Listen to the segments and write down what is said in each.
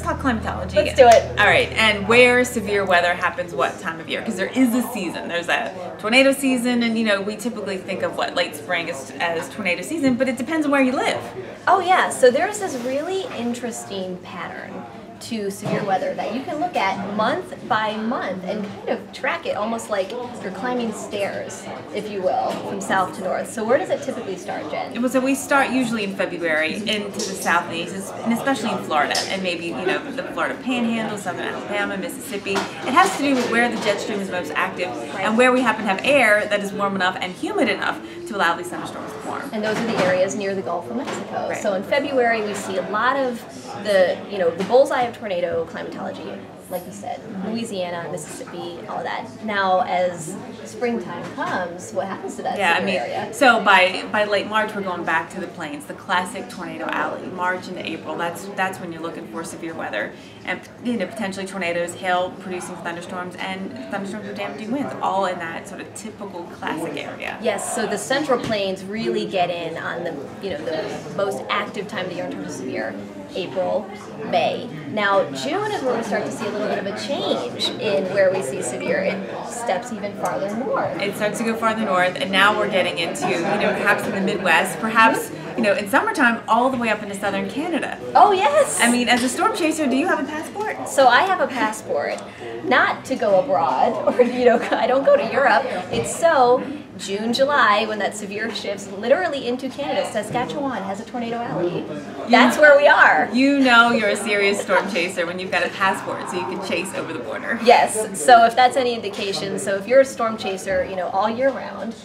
talk climatology. Let's do it. All right, and where severe weather happens what time of year? Because there is a season. There's a tornado season, and we typically think of late spring as tornado season, but it depends on where you live. Oh yeah, so there's this really interesting pattern to severe weather that you can look at month by month and kind of track it almost like you're climbing stairs, if you will, from south to north. So where does it typically start, Jen? So we start usually in February into the southeast, and especially in Florida, and maybe the Florida Panhandle, southern Alabama, Mississippi. It has to do with where the jet stream is most active, and where we happen to have air that is warm enough and humid enough to allow these thunderstorms to form. And those are the areas near the Gulf of Mexico. Right. So in February we see a lot of the bullseye of tornado climatology, like you said, Louisiana, Mississippi, all of that. Now, as springtime comes, what happens to that area? So by late March, we're going back to the plains, the classic tornado alley. March into April, that's when you're looking for severe weather, and potentially tornadoes, hail producing thunderstorms, and thunderstorms with damaging winds, all in that sort of typical classic area. Yes, so the central plains really get in on the the most active time of the year in terms of severe. April, May. Now, June is where we start to see a little bit of a change in where we see severe. It steps even farther north. It starts to go farther north, and now we're getting into, perhaps in the Midwest, perhaps, in summertime, all the way up into southern Canada. Oh, yes! I mean, as a storm chaser, do you have a passport? So I have a passport, not to go abroad, or, I don't go to Europe. It's so June, July, when that severe shifts literally into Canada. Saskatchewan has a tornado alley. That's where we are. You're a serious storm chaser when you've got a passport, so you can chase over the border. Yes, so if that's any indication, so if you're a storm chaser, all year round,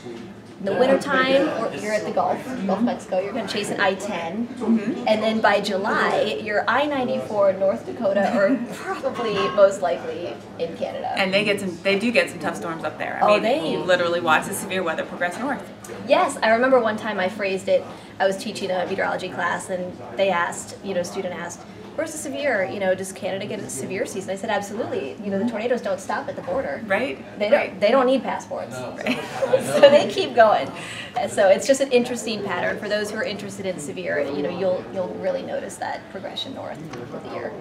in the wintertime, or you're at the Gulf of Mexico, you're going to chase an I-10, and then by July, you're I-94 North Dakota, or probably most likely in Canada. And they do get some tough storms up there. You literally watch the severe weather progress north. Yes, I remember one time I phrased it. I was teaching a meteorology class, and they asked, a student asked, "Where's the severe? Does Canada get a severe season?" I said, "Absolutely. The tornadoes don't stop at the border. Right. They don't need passports. Right. So they keep going. So it's just an interesting pattern for those who are interested in severe. You'll really notice that progression north of the year."